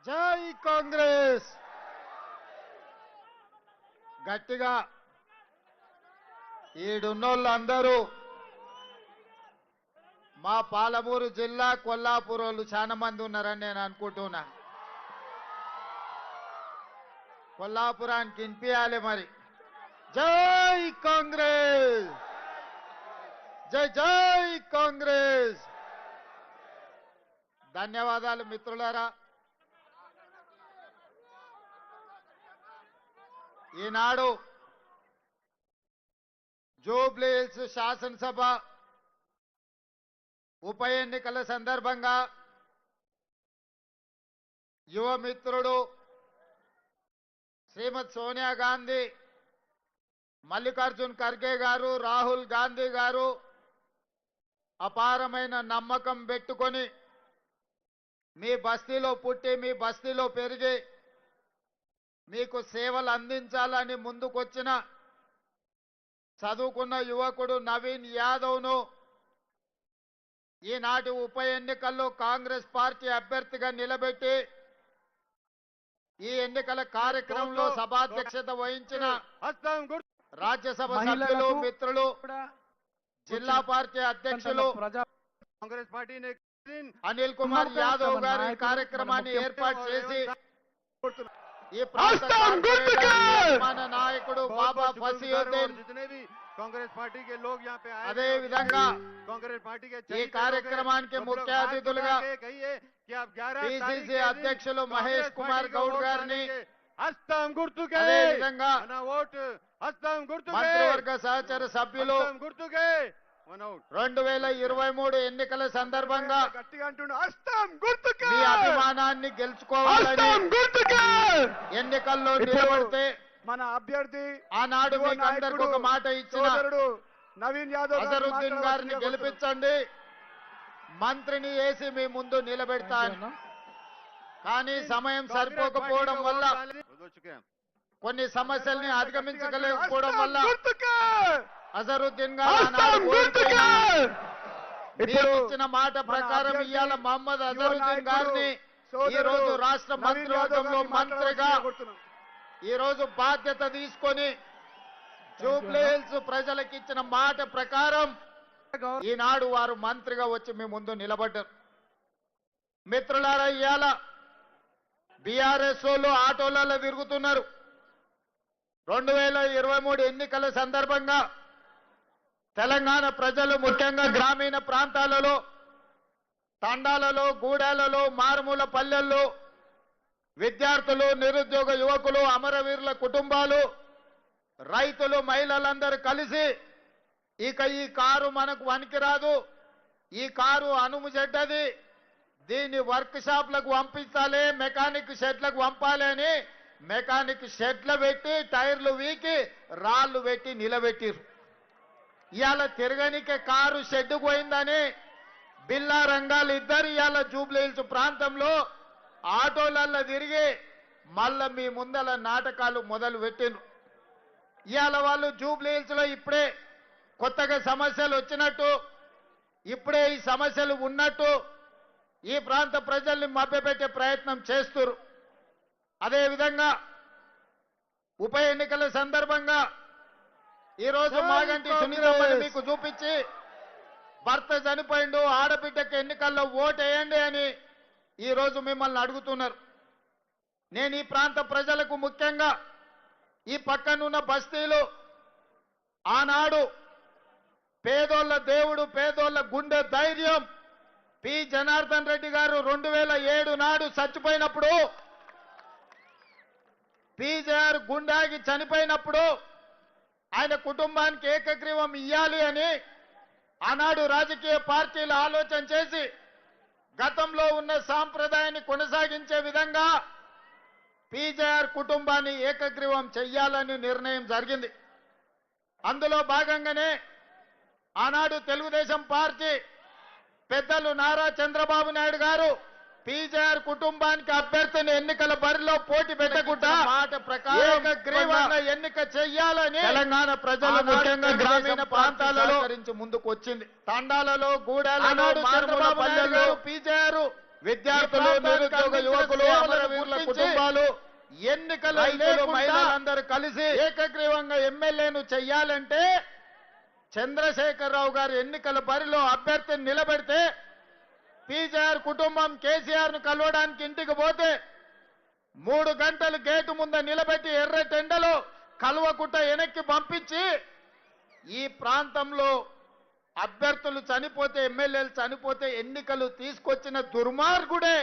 జై కాంగ్రెస్. గట్టిగా ఈడున్నోళ్ళందరూ మా పాలమూరు జిల్లా కొల్లాపూర్ వాళ్ళు చాలా మంది ఉన్నారని నేను అనుకుంటున్నా. కొల్లాపురానికి వినిపించాలి మరి. జై కాంగ్రెస్, జై జై కాంగ్రెస్. ధన్యవాదాలు మిత్రులారా. ఈనాడు జూబ్లీ హిల్స్ శాసనసభ ఉప ఎన్నికల సందర్భంగా యువ మిత్రుడు శ్రీమతి సోనియా గాంధీ, మల్లికార్జున్ ఖర్గే గారు, రాహుల్ గాంధీ గారు అపారమైన నమ్మకం పెట్టుకొని మీ బస్తీలో పుట్టి మీ బస్తీలో పెరిగి మీకు సేవలు అందించాలని ముందుకొచ్చిన చదువుకున్న యువకుడు నవీన్ యాదవ్ను ఈనాటి ఉప ఎన్నికల్లో కాంగ్రెస్ పార్టీ అభ్యర్థిగా నిలబెట్టి ఈ ఎన్నికల కార్యక్రమంలో సభాధ్యక్షత వహించిన రాజ్యసభ సభ్యులు, మిత్రులు, జిల్లా పార్టీ అధ్యక్షులు కాంగ్రెస్ పార్టీ అనిల్ కుమార్ యాదవ్ గారు ఈ కార్యక్రమాన్ని ఏర్పాటు చేసి ఈ ప్రాంత నాయకుడు బాబా ఫసీయుద్దీన్, कांग्रेस पार्टी के लोग यहाँ पे आए, అదే విధంగా कांग्रेस पार्टी के ఈ కార్యక్రమానికి ముఖ్య అతిథులుగా कहिए कि आप 11 పిసిసి అధ్యక్షులు మహేష్ కుమార్ గౌడ్ గారిని, హస్తం గుర్తుకే అదే విధంగా మన ఓటు హస్తం గుర్తుకే మంత్రివర్గ సహచర సభ్యులు హస్తం గుర్తుకే మన ఓటు 2023 ఎన్నికల సందర్భంగా గట్టిగా అంటున్నా హస్తం గుర్తుకే మీ అభిమానాన్ని గెలుచుకోవాలని ఎన్నికల్లో నిలబడితే మన అభ్యర్థి ఆనాడు మీకు అందరికి ఒక మాట ఇచ్చిన నవీన్ యాదవ్ అజరుద్దీన్ గారిని గెలిపించండి, మంత్రిని వేసి మీ ముందు నిలబెడతాను. కానీ సమయం సరిపోకపోవడం వల్ల, కొన్ని సమస్యల్ని అధిగమించలేకపోవడం వల్ల అజరుద్దీన్ గారు ఆనాడు కోల్పోయినా మీరు ఇచ్చిన మాట ప్రకారం ఇవాళ మహమ్మద్ అజరుద్దీన్ గారిని ఈ రోజు రాష్ట్ర మంత్రివర్గంలో మంత్రిగా ఈ రోజు బాధ్యత తీసుకొని జూబ్లీ హిల్స్ ప్రజలకు ఇచ్చిన మాట ప్రకారం ఈనాడు వారు మంత్రిగా వచ్చి మీ ముందు నిలబడ్డారు. మిత్రులారా, ఇవాళ బీఆర్ఎస్ వాళ్ళు ఆటోలలో తిరుగుతున్నారు. 2023 ఎన్నికల సందర్భంగా తెలంగాణ ప్రజలు ముఖ్యంగా గ్రామీణ ప్రాంతాలలో, తండాలలో, గూడాలలో, మారుమూల పల్లెల్లో విద్యార్థులు, నిరుద్యోగ యువకులు, అమరవీరుల కుటుంబాలు, రైతులు, మహిళలందరూ కలిసి ఇక ఈ కారు మనకు వనికిరాదు, ఈ కారు అనుము చెడ్డది, దీన్ని వర్క్ షాప్లకు పంపించాలి, మెకానిక్ షెడ్లకు పంపాలి అని మెకానిక్ షెడ్లు పెట్టి టైర్లు వీకి రాళ్లు పెట్టి నిలబెట్టిరు. ఇవాళ తిరగనికే కారు షెడ్కు పోయిందని బిల్లా రంగాలు ఇద్దరు ఇవాళ జూబ్లీ హిల్స్ ప్రాంతంలో ఆటోలల్లో తిరిగి మళ్ళా మీ ముందల నాటకాలు మొదలు పెట్టిండ్రు. ఇవాళ వాళ్ళు జూబ్లీ హిల్స్ లో ఇప్పుడే కొత్తగా సమస్యలు వచ్చినట్టు, ఇప్పుడే ఈ సమస్యలు ఉన్నట్టు ఈ ప్రాంత ప్రజల్ని మభ్యపెట్టే ప్రయత్నం చేస్తున్నారు. అదేవిధంగా ఉప ఎన్నికల సందర్భంగా ఈరోజు మాగంటి సునీతమ్మని మీకు చూపించి భర్త చనిపోయిండు, ఆడబిడ్డకి ఎన్నికల్లో ఓటేయండి అని ఈ రోజు మిమ్మల్ని అడుగుతున్నారు. నేను ఈ ప్రాంత ప్రజలకు ముఖ్యంగా ఈ పక్కనున్న బస్తీలు ఆనాడు పేదోళ్ళ దేవుడు, పేదోళ్ళ గుండె ధైర్యం పి జనార్దన్ రెడ్డి గారు 2007 నాడు చచ్చిపోయినప్పుడు, పీజేఆర్ గుండాగి చనిపోయినప్పుడు ఆయన కుటుంబానికి ఏకగ్రీవం ఇయ్యాలి అని ఆనాడు రాజకీయ పార్టీలు ఆలోచన చేసి గతంలో ఉన్న సాంప్రదాయాన్ని కొనసాగించే విధంగా పీజేఆర్ కుటుంబాన్ని ఏకగ్రీవం చెయ్యాలని నిర్ణయం జరిగింది. అందులో భాగంగానే ఆనాడు తెలుగుదేశం పార్టీ పెద్దలు నారా చంద్రబాబు నాయుడు గారు పీజేఆర్ కుటుంబానికి అభ్యర్థిని ఎన్నికల బరిలో పోటీ పెట్టకుండా మాట ప్రకారం ఏకగ్రీవంగా ఎన్నిక చెయ్యాలని తెలంగాణ ప్రజలు ముఖ్యంగా గ్రామీణ ప్రాంతాలలో ముందుకు వచ్చింది. తండాలలో, గూడాలలో, మారుమూల పల్లెల్లో పీజేఆర్ విద్యార్థులు, నిరుద్యోగ యువకులు, అమరవీరుల కుటుంబాలు, ఎన్నికల మహిళలందరూ కలిసి ఏకగ్రీవంగా ఎమ్మెల్యేను చెయ్యాలంటే చంద్రశేఖరరావు గారు ఎన్నికల బరిలో అభ్యర్థిని నిలబెడితే పీజేఆర్ కుటుంబం కేసీఆర్ ను కలవడానికి ఇంటికి పోతే 3 గంటలు గేటు ముందు నిలబెట్టి ఎర్రటెండలో కలవకుట్ట వెనక్కి పంపించి ఈ ప్రాంతంలో అభ్యర్థులు చనిపోతే, ఎమ్మెల్యేలు చనిపోతే ఎన్నికలు తీసుకొచ్చిన దుర్మార్గుడే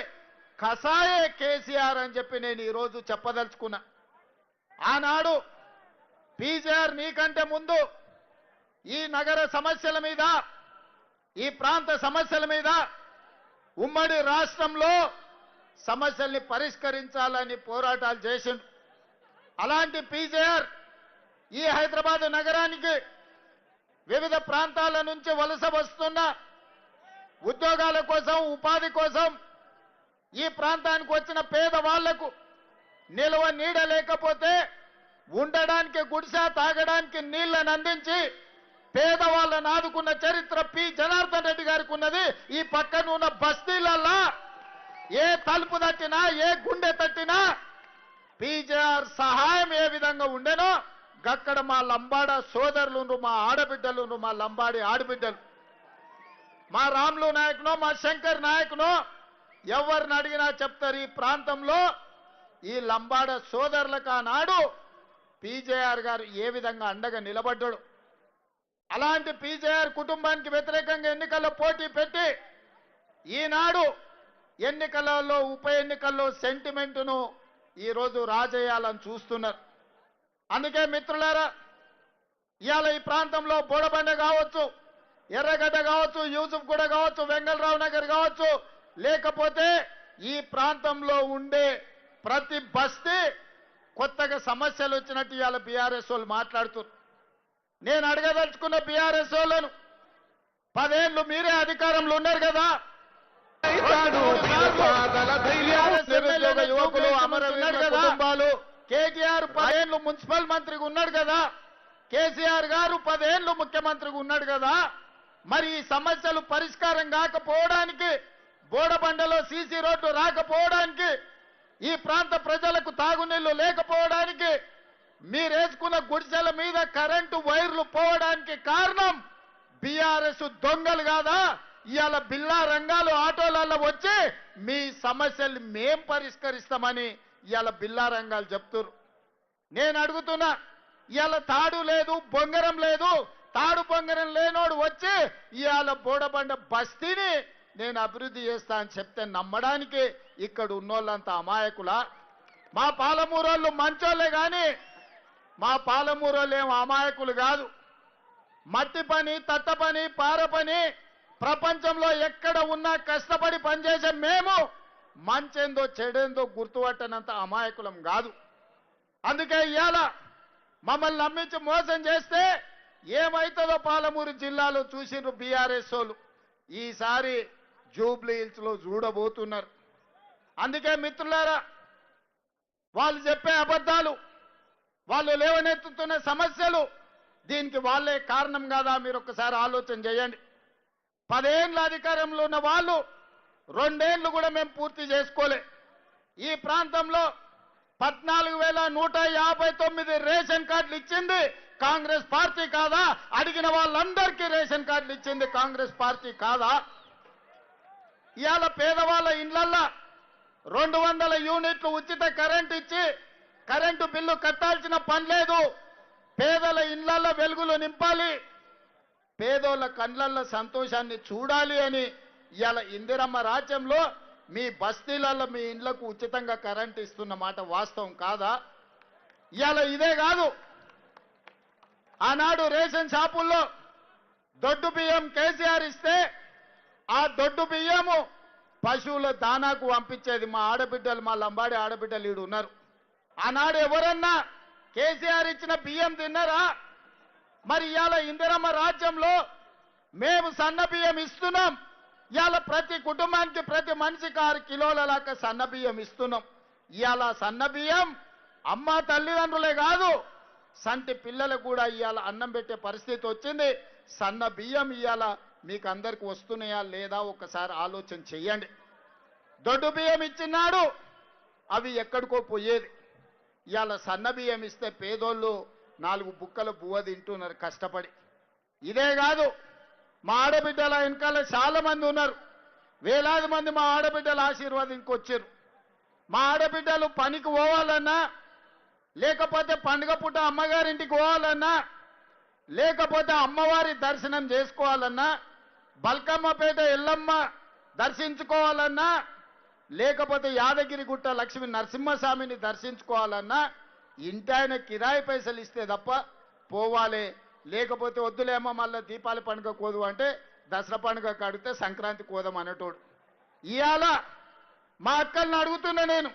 కసాయే కేసీఆర్ అని చెప్పి నేను ఈరోజు చెప్పదలుచుకున్నా. ఆనాడు పీజేఆర్ నీకంటే ముందు ఈ నగర సమస్యల మీద, ఈ ప్రాంత సమస్యల మీద, ఉమ్మడి రాష్ట్రంలో సమస్యల్ని పరిష్కరించాలని పోరాటాలు చేసిండు. అలాంటి పీజేఆర్ ఈ హైదరాబాద్ నగరానికి వివిధ ప్రాంతాల నుంచి వలస వస్తున్న ఉద్యోగాల కోసం, ఉపాధి కోసం ఈ ప్రాంతానికి వచ్చిన పేదవాళ్లకు నిల్వ నీడ లేకపోతే ఉండడానికి గుడిసె, తాగడానికి నీళ్లను అందించి పేదవాళ్ళను ఆదుకున్న చరిత్ర పి జనార్దన్ రెడ్డి గారికి ఉన్నది. ఈ పక్కన ఉన్న బస్తీలల్లా ఏ తలుపు తట్టినా, ఏ గుండె తట్టినా పీజేఆర్ సహాయం ఏ విధంగా ఉండేనో గక్కడ మా లంబాడ సోదరులు, మా ఆడబిడ్డలు, మా లంబాడి ఆడబిడ్డలు, మా రాములు నాయకునో, మా శంకర్ నాయకునో ఎవరిని అడిగినా చెప్తారు. ఈ ప్రాంతంలో ఈ లంబాడ సోదరులకు ఆనాడు పీజేఆర్ గారు ఏ విధంగా అండగా నిలబడ్డాడు. అలాంటి పీజేఆర్ కుటుంబానికి వ్యతిరేకంగా ఎన్నికల్లో పోటీ పెట్టి ఈనాడు ఎన్నికలలో, ఉప ఎన్నికల్లో సెంటిమెంటును ఈరోజు రాజేయాలని చూస్తున్నారు. అందుకే మిత్రులారా, ఇవాళ ఈ ప్రాంతంలో బోడబండ కావచ్చు, ఎర్రగడ్డ కావచ్చు, యూసుఫ్ గూడ కావచ్చు, వెంగళరావు నగర్ కావచ్చు, లేకపోతే ఈ ప్రాంతంలో ఉండే ప్రతి బస్తీ కొత్తగా సమస్యలు వచ్చినట్టు ఇవాళ బీఆర్ఎస్ వాళ్ళు మాట్లాడుతున్నారు. నేను అడగదలుచుకున్న బీఆర్ఎస్ వాళ్ళను, 10 ఏళ్ళు మీరే అధికారంలో ఉన్నారు కదా, నిరుద్యోగ యువకులు, అమరవీరుల కుటుంబాలు, కేటీఆర్ 10 ఏళ్ళు మున్సిపల్ మంత్రిగా ఉన్నాడు కదా, కేసీఆర్ గారు 10 ఏళ్ళు ముఖ్యమంత్రిగా ఉన్నాడు కదా, మరి ఈ సమస్యలు పరిష్కారం కాకపోవడానికి, బోడబండలో సీసీ రోడ్లు రాకపోవడానికి, ఈ ప్రాంత ప్రజలకు తాగునీళ్లు లేకపోవడానికి, మీరేసుకున్న గుడిసెల మీద కరెంటు వైర్లు పోవడానికి కారణం బీఆర్ఎస్ దొంగలు కాదా? ఇవాళ బిల్లా రంగాలు ఆటోలలో వచ్చి మీ సమస్యలు మేం పరిష్కరిస్తామని ఇవాళ బిల్లా రంగాలు చెప్తున్నారు. నేను అడుగుతున్నా, ఇవాళ తాడు లేదు, బొంగరం లేదు, తాడు బొంగరం లేనోడు వచ్చి ఇవాళ బోడబండ బస్తీని నేను అభివృద్ధి చేస్తా అని చెప్తే నమ్మడానికి ఇక్కడ ఉన్నోళ్ళంతా అమాయకులా? మా పాలమూరోళ్ళు మంచోళ్ళే కానీ మా పాలమూరోళ్ళు ఏం అమాయకులు కాదు. మట్టి పని, తట్ట పని, పార పని ప్రపంచంలో ఎక్కడ ఉన్నా కష్టపడి పనిచేసే మేము మంచేందో చెడేందో గుర్తుపట్టనంత అమాయకులం కాదు. అందుకే ఇవాళ మమ్మల్ని నమ్మించి మోసం చేస్తే ఏమైతుందో పాలమూరు జిల్లాలో చూసిండ్రు బీఆర్ఎస్ వాళ్ళు. ఈసారి జూబ్లీ హిల్స్ లో చూడబోతున్నారు. అందుకే మిత్రులారా, వాళ్ళు చెప్పే అబద్ధాలు, వాళ్ళు లేవనెత్తుతున్న సమస్యలు, దీనికి వాళ్ళే కారణం కాదా? మీరు ఒక్కసారి ఆలోచన చేయండి. 10 ఏళ్ళ అధికారంలో ఉన్న వాళ్ళు 2 ఏళ్ళు కూడా మేము పూర్తి చేసుకోలే. ఈ ప్రాంతంలో 14,159 రేషన్ కార్డులు ఇచ్చింది కాంగ్రెస్ పార్టీ కాదా? అడిగిన వాళ్ళందరికీ రేషన్ కార్డులు ఇచ్చింది కాంగ్రెస్ పార్టీ కాదా? ఇవాళ పేదవాళ్ళ ఇళ్లల్లో 200 యూనిట్లు ఉచిత కరెంట్ ఇచ్చి కరెంటు బిల్లు కట్టాల్సిన పని లేదు. పేదల ఇళ్లల్లో వెలుగులు నింపాలి, పేదోళ్ళ కళ్ళల్లో సంతోషాన్ని చూడాలి అని ఇవాళ ఇందిరమ్మ రాజ్యంలో మీ బస్తీలలో మీ ఇండ్లకు ఉచితంగా కరెంట్ ఇస్తున్న మాట వాస్తవం కాదా? ఇవాళ ఇదే కాదు, ఆనాడు రేషన్ షాపుల్లో దొడ్డు బియ్యం కేసీఆర్ ఇస్తే ఆ దొడ్డు బియ్యము పశువుల దానాకు పంపించేది మా ఆడబిడ్డలు, మా లంబాడి ఆడబిడ్డలు ఈడు ఉన్నారు. ఆనాడు ఎవరన్నా కేసీఆర్ ఇచ్చిన బియ్యం తిన్నారా? మరి ఇవాళ ఇందిరమ్మ రాజ్యంలో మేము సన్న బియ్యం ఇస్తున్నాం. ఇవాళ ప్రతి కుటుంబానికి, ప్రతి మనిషికి 6 కిలోల లాగా సన్న బియ్యం ఇస్తున్నాం. ఇవాళ సన్న బియ్యం అమ్మ తల్లిదండ్రులే కాదు, సంటి పిల్లలకు కూడా ఇవాళ అన్నం పెట్టే పరిస్థితి వచ్చింది. సన్న బియ్యం ఇవాళ మీకు అందరికి వస్తున్నాయా లేదా ఒక్కసారి ఆలోచన చెయ్యండి. దొడ్డు బియ్యం ఇచ్చినాడు, అవి ఎక్కడికో పోయేది. ఇవాళ సన్న బియ్యం ఇస్తే పేదోళ్ళు 4 బుక్కల బువ్వ తింటున్నారు కష్టపడి. ఇదే కాదు, మా ఆడబిడ్డల వెనకాల చాలా మంది ఉన్నారు. వేలాది మంది మా ఆడబిడ్డల ఆశీర్వాదంకి వచ్చారు. మా ఆడబిడ్డలు పనికి పోవాలన్నా, లేకపోతే పండుగ పూట అమ్మగారింటికి పోవాలన్నా, లేకపోతే అమ్మవారి దర్శనం చేసుకోవాలన్నా, బల్కమ్మపేట ఎల్లమ్మ దర్శించుకోవాలన్నా, లేకపోతే యాదగిరిగుట్ట లక్ష్మీ నరసింహస్వామిని దర్శించుకోవాలన్నా ఇంటాయన కిరాయి పైసలు ఇస్తే తప్ప పోవాలి. లేకపోతే వద్దులేమో మళ్ళీ దీపావళి పండుగ కోదు అంటే దసరా పండుగ కడితే సంక్రాంతి కోదాం అనేటోడు. ఇవాళ మా అక్కల్ని అడుగుతున్నా నేను,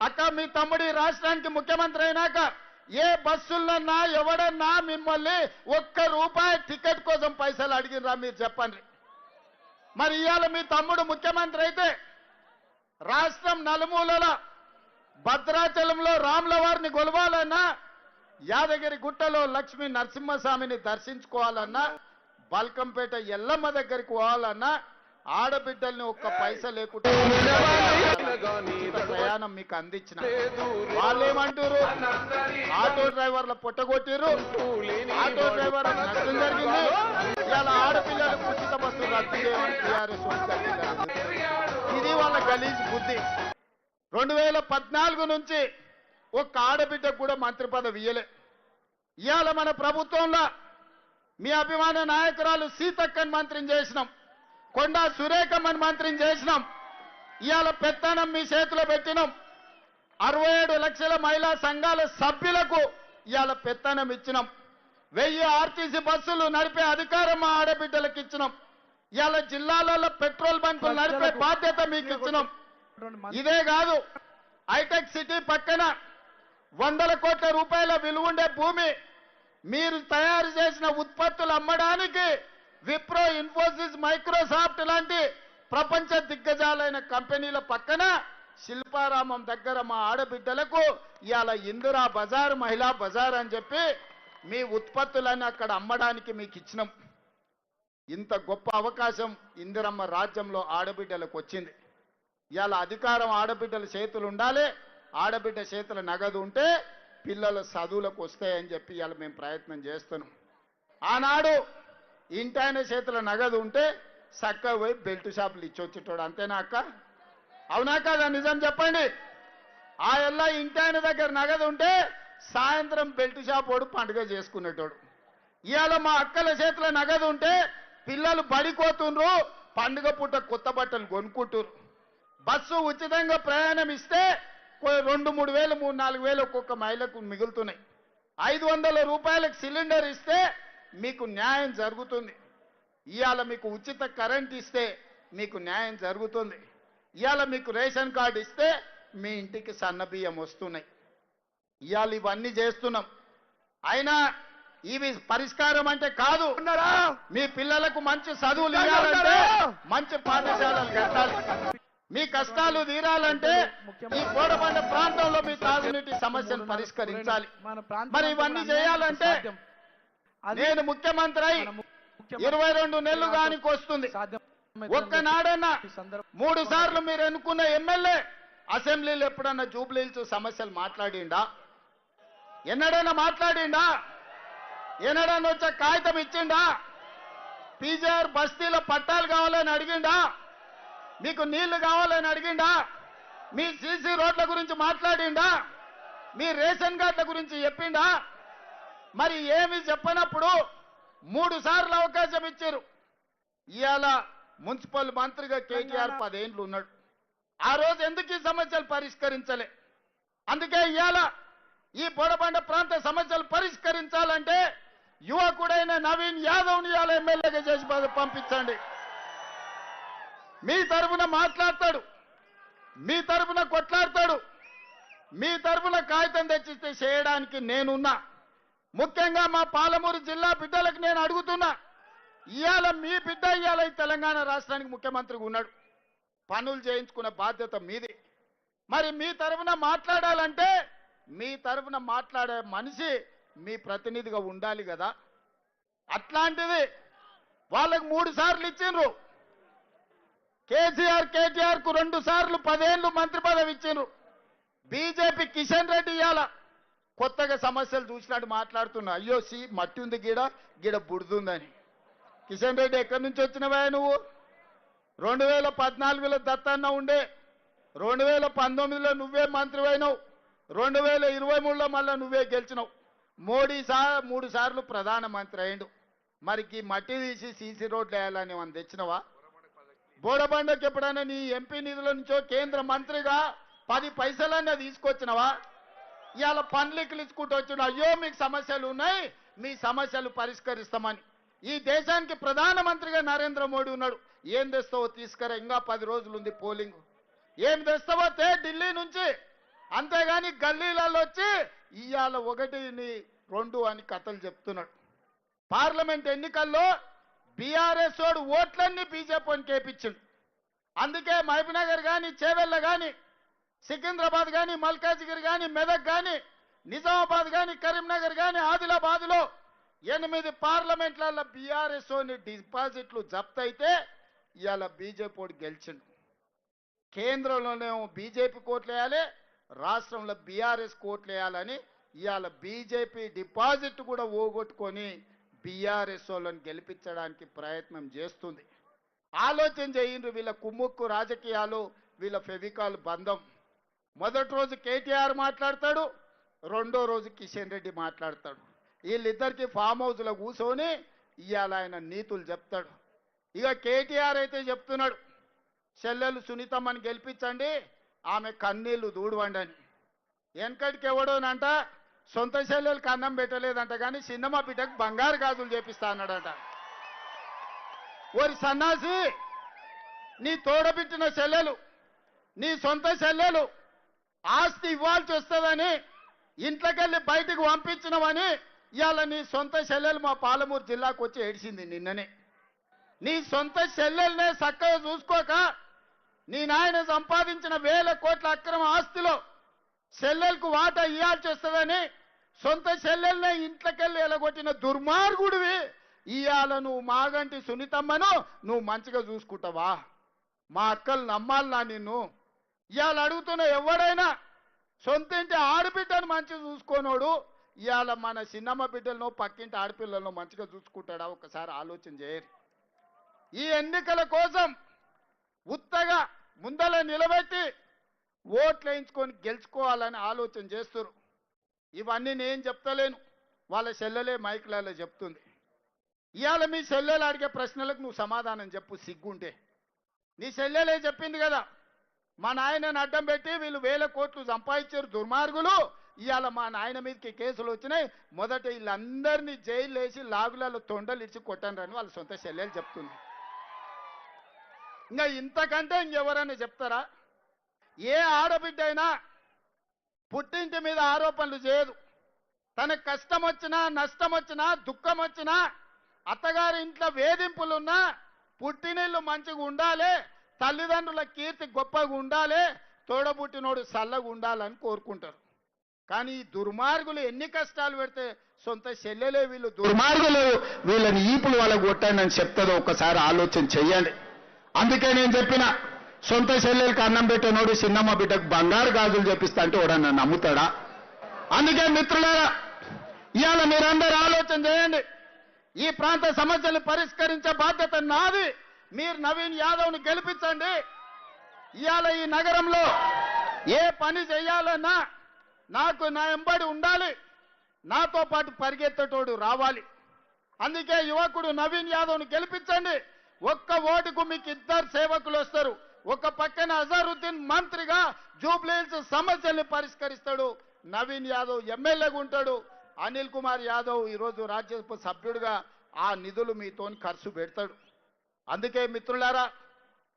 అక్క మీ తమ్ముడి రాష్ట్రానికి ముఖ్యమంత్రి అయినాక ఏ బస్సులన్నా ఎవడన్నా మిమ్మల్ని ₹1 టికెట్ కోసం పైసలు అడిగినరా మీరు చెప్పండి. మరి ఇవాళ మీ తమ్ముడు ముఖ్యమంత్రి అయితే రాష్ట్రం నలుమూలల భద్రాచలంలో రాముల వారిని కొలవాలన్నా, యాదగిరి గుట్టలో లక్ష్మీ నరసింహస్వామిని దర్శించుకోవాలన్నా, బల్కంపేట ఎల్లమ్మ దగ్గరికి పోవాలన్నా ఆడబిడ్డల్ని ఒక్క పైసా లేకుండా ప్రయాణం మీకు అందించిన వాళ్ళేమంటారు, ఆటో డ్రైవర్ల పొట్టగొట్టిరు, ఆటో డ్రైవర్ల నష్టం జరిగింది. ఇవాళ ఆడపిల్లలకు ఉచిత బస్సు రద్దు చేయమని టీఆర్ఎస్ ఇది వాళ్ళ గలీజ్ బుద్ధి. 2014 నుంచి ఒక్క ఆడబిడ్డకు కూడా మంత్రి పదవి ఇయ్యలే. ఇవాళ మన ప్రభుత్వంలో మీ అభిమాన నాయకురాలు సీతక్కని మంత్రిని చేసినాం, కొండా సురేఖమ్మని మంత్రిని చేసినాం. ఇవాళ పెత్తనం మీ చేతిలో పెట్టినాం. 67 లక్షల మహిళా సంఘాల సభ్యులకు ఇవాళ పెత్తనం ఇచ్చినాం. 1000 ఆర్టీసీ బస్సులు నడిపే అధికారం మా ఆడబిడ్డలకు ఇచ్చినాం. ఇవాళ జిల్లాలలో పెట్రోల్ బంకులు నడిపే బాధ్యత మీకు ఇచ్చినాం. ఇదే కాదు, హైటెక్ సిటీ పక్కన 100 కోట్ల రూపాయల విలువ ఉండే భూమి మీరు తయారు చేసిన ఉత్పత్తులు అమ్మడానికి విప్రో, ఇన్ఫోసిస్, మైక్రోసాఫ్ట్ లాంటి ప్రపంచ దిగ్గజాలైన కంపెనీల పక్కన శిల్పారామం దగ్గర మా ఆడబిడ్డలకు ఇవాళ ఇందిరా బజార్, మహిళా బజార్ అని చెప్పి మీ ఉత్పత్తులన్నీ అక్కడ అమ్మడానికి మీకు ఇచ్చినాం. ఇంత గొప్ప అవకాశం ఇందిరమ్మ రాజ్యంలో ఆడబిడ్డలకు వచ్చింది. ఇవాళ అధికారం ఆడబిడ్డల చేతులు ఉండాలి, ఆడబిడ్డ చేతుల నగదు ఉంటే పిల్లల చదువులకు వస్తాయని చెప్పి ఇవాళ మేము ప్రయత్నం చేస్తున్నాం. ఆనాడు ఇంటాయన చేతుల నగదు ఉంటే చక్కగా పోయి బెల్ట్ షాపులు ఇచ్చొచ్చేటోడు, అంతేనా అక్క? అవునా కాదా? నిజం చెప్పండి. ఆ ఎల్లా ఇంటాయన దగ్గర నగదు ఉంటే సాయంత్రం బెల్ట్ షాప్ వాడు పండుగ చేసుకునేటోడు. ఇవాళ మా అక్కల చేతుల నగదు ఉంటే పిల్లలు బడిపోతుండ్రు, పండుగ పూట కొత్త బట్టలు కొనుక్కుంటారు. బస్సు ఉచితంగా ప్రయాణం ఇస్తే 2-3 వేలు 3-4 వేలు ఒక్కొక్క మహిళకు మిగులుతున్నాయి. 500 రూపాయలకు సిలిండర్ ఇస్తే మీకు న్యాయం జరుగుతుంది. ఇవాళ మీకు ఉచిత కరెంట్ ఇస్తే మీకు న్యాయం జరుగుతుంది. ఇవాళ మీకు రేషన్ కార్డు ఇస్తే మీ ఇంటికి సన్న బియ్యం వస్తున్నాయి. ఇవాళ ఇవన్నీ చేస్తున్నాం. అయినా ఇవి పరిష్కారం అంటే కాదు. మీ పిల్లలకు మంచి చదువులు ఇవ్వాలంటే మంచి పాఠశాలలు కట్టాలి. మీ కష్టాలు తీరాలంటే ఈ కోడబండ ప్రాంతంలో మీ తాగునీటి సమస్యను పరిష్కరించాలి. మరి ఇవన్నీ చేయాలంటే నేను ముఖ్యమంత్రి అయి 22 నెలలు గానికి వస్తుంది. ఒక్కనాడన్నా 3 సార్లు మీరు ఎన్నుకున్న ఎమ్మెల్యే అసెంబ్లీలో ఎప్పుడన్నా జూబ్లీహిల్స్ సమస్యలు మాట్లాడిండా? ఎన్నడైనా మాట్లాడిండా? ఎన్నడన్నా వచ్చే కాగితం ఇచ్చిండా? పీజీఆర్ బస్తీలో పట్టాలు కావాలని అడిగిండా? మీకు నీళ్లు కావాలని అడిగిండా? మీ సీసీ రోడ్ల గురించి మాట్లాడిండా? మీ రేషన్ కార్డుల గురించి చెప్పిండా? మరి ఏమి చెప్పనప్పుడు 3 సార్లు అవకాశం ఇచ్చారు. ఇవాళ మున్సిపల్ మంత్రిగా కేటీఆర్ 10 ఏళ్ళు ఉన్నాడు. ఆ రోజు ఎందుకు ఈ సమస్యలు పరిష్కరించలే? అందుకే ఇవాళ ఈ బోడబండ ప్రాంత సమస్యలు పరిష్కరించాలంటే యువకుడైన నవీన్ యాదవ్ని ఇవాళ ఎమ్మెల్యేగా చేసి పంపించండి. మీ తరఫున మాట్లాడతాడు, మీ తరఫున కొట్లాడతాడు, మీ తరఫున కాగితం తెచ్చిస్తే చేయడానికి నేనున్నా. ముఖ్యంగా మా పాలమూరు జిల్లా బిడ్డలకు నేను అడుగుతున్నా, ఇవాళ మీ బిడ్డ ఇవాళ ఈ తెలంగాణ రాష్ట్రానికి ముఖ్యమంత్రిగా ఉన్నాడు. పనులు చేయించుకునే బాధ్యత మీది. మరి మీ తరఫున మాట్లాడాలంటే మీ తరఫున మాట్లాడే మనిషి మీ ప్రతినిధిగా ఉండాలి కదా. అట్లాంటిది వాళ్ళకు 3 సార్లు ఇచ్చిండ్రు. కేటీఆర్ కు 2 సార్లు 10 ఏళ్ళు మంత్రి పదవి ఇచ్చిండ్రు. బీజేపీ కిషన్ రెడ్డి ఇవాళ కొత్తగా సమస్యలు చూసినట్టు మాట్లాడుతున్నా. అయ్యో మట్టి ఉంది గీడ బుడుతుందని. కిషన్ రెడ్డి ఎక్కడి నుంచి వచ్చినవా నువ్వు? 2014లో దత్తన్న ఉండే, 2019లో నువ్వే మంత్రి అయినావు, 2023లో మళ్ళా నువ్వే గెలిచినావు. మోడీ 3 సార్లు ప్రధానమంత్రి అయిండు. మరికి మట్టి తీసి సీసీ రోడ్లు వేయాలని మనం తెచ్చినవా? బోడబండకి ఎప్పుడైనా నీ ఎంపీ నిధుల నుంచో కేంద్ర మంత్రిగా 10 పైసలన్నా తీసుకొచ్చినవా? ఇవాళ పనులెక్కలు ఇచ్చుకుంటూ వచ్చిన. అయ్యో మీకు సమస్యలు ఉన్నాయి, మీ సమస్యలు పరిష్కరిస్తామని. ఈ దేశానికి ప్రధానమంత్రిగా నరేంద్ర మోడీ ఉన్నాడు. ఏం తెస్తావో తీసుకురా, ఇంకా 10 రోజులు ఉంది పోలింగ్. ఏం తెస్తావో ఢిల్లీ నుంచి, అంతేగాని గల్లీలలో వచ్చి ఇవాళ 1 2 అని కథలు చెప్తున్నాడు. పార్లమెంట్ ఎన్నికల్లో బీఆర్ఎస్ వాడు ఓట్లన్నీ బీజేపీని కేపించిండు. అందుకే మహబూబ్నగర్ కానీ, చేవెళ్ళ కానీ, సికింద్రాబాద్ కానీ, మల్కాజ్గిరి కానీ, మెదక్ కానీ, నిజామాబాద్ కానీ, కరీంనగర్ కానీ, ఆదిలాబాద్లో 8 పార్లమెంట్లలో బీఆర్ఎస్ డిపాజిట్లు జప్తు అయితే ఇవాళ బీజేపీ వాడు గెలిచిండు. కేంద్రంలోనేమో బీజేపీ కోట్లు వేయాలి, రాష్ట్రంలో బీఆర్ఎస్ కోట్లు వేయాలని ఇవాళ బీజేపీ డిపాజిట్ కూడా ఓగొట్టుకొని బీఆర్ఎస్ వాళ్ళని గెలిపించడానికి ప్రయత్నం చేస్తుంది. ఆలోచన చేయండి. వీళ్ళ కుమ్ముక్కు రాజకీయాలు, వీళ్ళ ఫెవికాల్ బంధం. మొదటి రోజు కేటీఆర్ మాట్లాడతాడు, రెండో రోజు కిషన్ రెడ్డి మాట్లాడతాడు. వీళ్ళిద్దరికి ఫామ్ హౌస్లో కూర్చొని ఇవాళ ఆయన నీతులు చెప్తాడు. ఇక కేటీఆర్ అయితే చెప్తున్నాడు, చెల్లెలు సునీతమ్మని గెలిపించండి, ఆమె కన్నీళ్లు దూడవండి అని. వెనకటికి ఎవడోనంట సొంత చెల్లెలకు అన్నం పెట్టలేదంట, కానీ చిన్నమ్మ బిడ్డకు బంగారు గాజులు చేపిస్తా అన్నాడట. ఓరి సన్నాసి, నీ తోడబిట్టిన చెల్లెలు, నీ సొంత చెల్లెలు ఆస్తి ఇవ్వాల్సి వస్తుందని ఇంట్లోకెళ్ళి బయటకు పంపించినవని ఇవాళ నీ సొంత చెల్లెలు మా పాలమూరు జిల్లాకు వచ్చి ఏడిచింది నిన్ననే. నీ సొంత చెల్లెలనే చక్కగా చూసుకోక నీ నాయన సంపాదించిన 1000 కోట్ల అక్రమ ఆస్తిలో చెల్లెలకు వాటా ఇవ్వాల్సి వస్తుందని సొంత చెల్లెలనే ఇంట్లోకెళ్ళి ఎలగొట్టిన దుర్మార్గుడివి. ఇవాళ నువ్వు మాగంటి సునీతమ్మను నువ్వు మంచిగా చూసుకుంటావా? మా అక్కలు నమ్మాలనా నిన్ను? ఇవాళ అడుగుతున్న ఎవడైనా సొంత ఇంటి ఆడబిడ్డను మంచిగా చూసుకోనోడు ఇవాళ మన చిన్నమ్మ బిడ్డలను, పక్కింటి ఆడపిల్లలను మంచిగా చూసుకుంటాడా? ఒకసారి ఆలోచన చేయరు. ఈ ఎన్నికల కోసం ఉత్తగా ముందల నిలబెట్టి ఓట్లు వేయించుకొని గెలుచుకోవాలని ఆలోచన చేస్తారు. ఇవన్నీ నేను చెప్తలేను, వాళ్ళ చెల్లెలే మైకులలో చెప్తుంది. ఇవాళ మీ చెల్లెలు అడిగే ప్రశ్నలకు నువ్వు సమాధానం చెప్పు సిగ్గుంటే. నీ చెల్లెలే చెప్పింది కదా, మా నాయనని అడ్డం పెట్టి వీళ్ళు 1000 కోట్లు సంపాదించారు దుర్మార్గులు, ఇవాళ మా నాయన మీదకి కేసులు వచ్చినాయి, మొదట వీళ్ళందరినీ జైలు వేసి లాగులలో తొండలు ఇచ్చి కొట్టండి వాళ్ళ సొంత చెల్లెలు చెప్తుంది. ఇంకా ఇంతకంటే ఇంకెవరైనా చెప్తారా? ఏ ఆడబిడ్డ అయినా పుట్టింటి మీద ఆరోపణలు చేయదు. తనకు కష్టం వచ్చినా, నష్టం వచ్చినా, దుఃఖం వచ్చినా, అత్తగారి ఇంట్లో వేధింపులున్నా పుట్టినిల్లు మంచిగా ఉండాలి, తల్లిదండ్రుల కీర్తి గొప్పగా ఉండాలి, తోడబుట్టినోడు చల్లగా ఉండాలని కోరుకుంటారు. కానీ ఈ దుర్మార్గులు ఎన్ని కష్టాలు పెడితే సొంత చెల్లెలే వీళ్ళు దుర్మార్గులు, వీళ్ళని ఈపులు వాళ్ళకు కొట్టండి అని చెప్తారో ఒకసారి ఆలోచన చెయ్యండి. అందుకే నేను చెప్పిన, సొంత చెల్లెలకు అన్నం పెట్టినోడు చిన్నమ్మ బిడ్డకు బంగారు గాజులు చెప్పిస్తా అంటే ఎవడన్నా నమ్ముతాడా? అందుకే మిత్రులారా, ఇవాళ మీరందరూ ఆలోచన చేయండి. ఈ ప్రాంత సమస్యలు పరిష్కరించే బాధ్యత నాది. మీరు నవీన్ యాదవ్ని గెలిపించండి. ఇవాళ ఈ నగరంలో ఏ పని చేయాలన్నా నాకు నా ఎంబడి ఉండాలి, నాతో పాటు పరిగెత్తటోడు రావాలి. అందుకే యువకుడు నవీన్ యాదవ్ని గెలిపించండి. ఒక్క ఓటుకు మీకు 2 సేవకులు వస్తారు. ఒక పక్కన అజారుద్దీన్ మంత్రిగా జూబ్లీహిల్స్ సమస్యల్ని పరిష్కరిస్తాడు, నవీన్ యాదవ్ ఎమ్మెల్యేగా ఉంటాడు, అనిల్ కుమార్ యాదవ్ ఈరోజు రాజ్యసభ సభ్యుడిగా ఆ నిధులు మీతోని ఖర్చు పెడతాడు. అందుకే మిత్రులారా,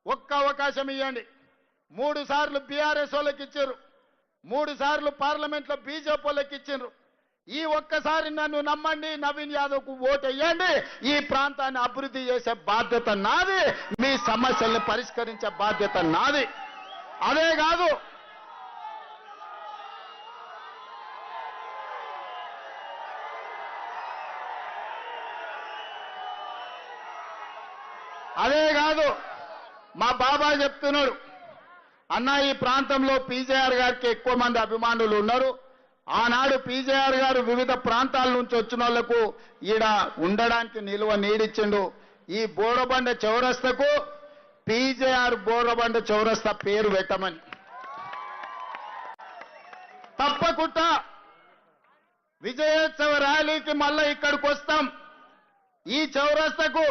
ఒక్క అవకాశం ఇవ్వండి. 3 సార్లు బీఆర్ఎస్ వాళ్ళకి ఇచ్చారు, 3 సార్లు పార్లమెంట్లో బీజేపీ వాళ్ళకి ఇచ్చారు. ఈ ఒక్కసారి నన్ను నమ్మండి, నవీన్ యాదవ్కు ఓటు వేయండి. ఈ ప్రాంతాన్ని అభివృద్ధి చేసే బాధ్యత నాది, మీ సమస్యల్ని పరిష్కరించే బాధ్యత నాది. అదే కాదు, మా బాబా చెప్తున్నాడు, అన్న ఈ ప్రాంతంలో పీజేఆర్ గారికి ఎక్కువ మంది అభిమానులు ఉన్నారు. ఆనాడు పీజేఆర్ గారు వివిధ ప్రాంతాల నుంచి వచ్చిన వాళ్లకు ఈడ ఉండడానికి నిలువ నీడిచ్చిండు. ఈ బోరబండ చౌరస్తకు పీజేఆర్ బోరబండ చౌరస్తా పేరు పెట్టమని. తప్పకుండా విజయోత్సవ ర్యాలీకి మళ్ళా ఇక్కడికి వస్తాం. ఈ చౌరస్తకు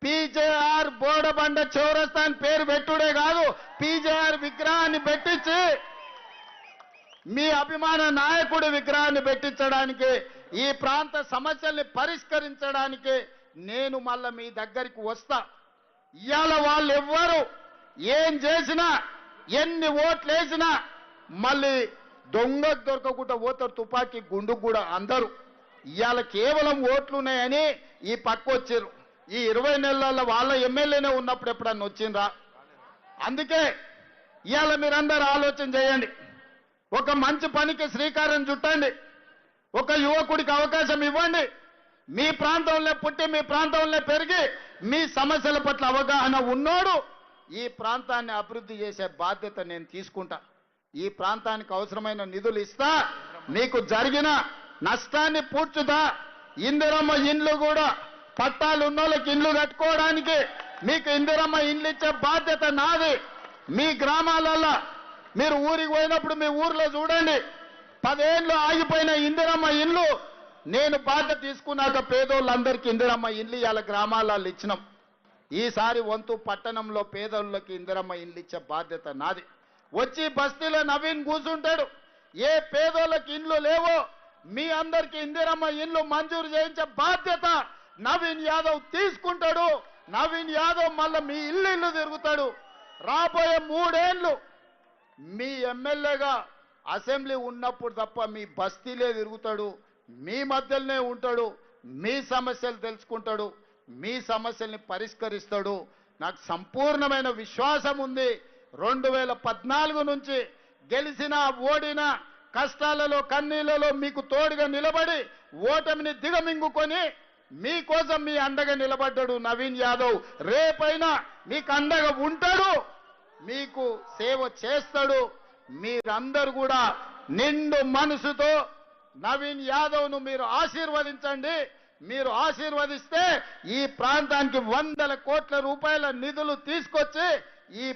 పీజేఆర్ బోడబండ చౌరస్తా అని పేరు పెట్టుడే కాదు, పీజేఆర్ విగ్రహాన్ని పెట్టించి మీ అభిమాన నాయకుడి విగ్రహాన్ని పెట్టించడానికి, ఈ ప్రాంత సమస్యల్ని పరిష్కరించడానికి నేను మళ్ళా మీ దగ్గరికి వస్తా. ఇవాళ వాళ్ళు ఎవ్వరు ఏం చేసినా, ఎన్ని ఓట్లు వేసినా మళ్ళీ దొంగకు దొరకకుండా పోతారు, తుపాకీ గుండు కూడా అందరూ. ఇవాళ కేవలం ఓట్లున్నాయని ఈ పక్క వచ్చారు. ఈ 20 నెలల వాళ్ళ ఎమ్మెల్యేనే ఉన్నప్పుడు ఎప్పుడన్నా వచ్చిండ్రా? అందుకే ఇవాళ మీరందరూ ఆలోచన చేయండి. ఒక మంచి పనికి శ్రీకారం చుట్టండి. ఒక యువకుడికి అవకాశం ఇవ్వండి. మీ ప్రాంతంలో పుట్టి, మీ ప్రాంతంలో పెరిగి, మీ సమస్యల పట్ల అవగాహన ఉన్నోడు ఈ ప్రాంతాన్ని అభివృద్ధి చేసే బాధ్యత నేను తీసుకుంటా. ఈ ప్రాంతానికి అవసరమైన నిధులు ఇస్తా, మీకు జరిగిన నష్టాన్ని పూడ్చుతా. ఇందిరమ్మ ఇండ్లు కూడా పట్టాలు ఉన్నోళ్ళకి ఇండ్లు కట్టుకోవడానికి మీకు ఇందిరమ్మ ఇండ్లు ఇచ్చే బాధ్యత నాది. మీ గ్రామాలలో మీరు ఊరికి పోయినప్పుడు మీ ఊర్లో చూడండి, 10 ఏళ్ళు ఆగిపోయిన ఇందిరమ్మ ఇండ్లు నేను బాధ్యత తీసుకున్నాక పేదోళ్ళందరికీ ఇందిరమ్మ ఇండ్లు ఇవాళ గ్రామాలలో ఇచ్చినాం. ఈసారి వంతు పట్టణంలో పేదోళ్ళకి ఇందిరమ్మ ఇండ్లు ఇచ్చే బాధ్యత నాది. వచ్చి బస్తీలో నవీన్ కూర్చుంటాడు, ఏ పేదోళ్ళకి ఇండ్లు లేవో మీ అందరికీ ఇందిరమ్మ ఇండ్లు మంజూరు చేయించే బాధ్యత నవీన్ యాదవ్ తీసుకుంటాడు. నవీన్ యాదవ్ మళ్ళా మీ ఇల్లు తిరుగుతాడు. రాబోయే 3 ఏళ్ళు మీ ఎమ్మెల్యేగా అసెంబ్లీ ఉన్నప్పుడు తప్ప మీ బస్తీలే తిరుగుతాడు, మీ మధ్యలోనే ఉంటాడు, మీ సమస్యలు తెలుసుకుంటాడు, మీ సమస్యల్ని పరిష్కరిస్తాడు. నాకు సంపూర్ణమైన విశ్వాసం ఉంది. 2014 నుంచి గెలిచిన ఓడిన కష్టాలలో కన్నీళ్లలో మీకు తోడుగా నిలబడి ఓటమిని దిగమింగుకొని మీకోసం మీ అండగా నిలబడ్డాడు నవీన్ యాదవ్. రేపైనా మీకు అండగా ఉంటాడు, మీకు సేవ చేస్తాడు. మీరందరూ కూడా నిండు మనసుతో నవీన్ యాదవ్ను మీరు ఆశీర్వదించండి. మీరు ఆశీర్వదిస్తే ఈ ప్రాంతానికి 100 కోట్ల రూపాయల నిధులు తీసుకొచ్చి ఈ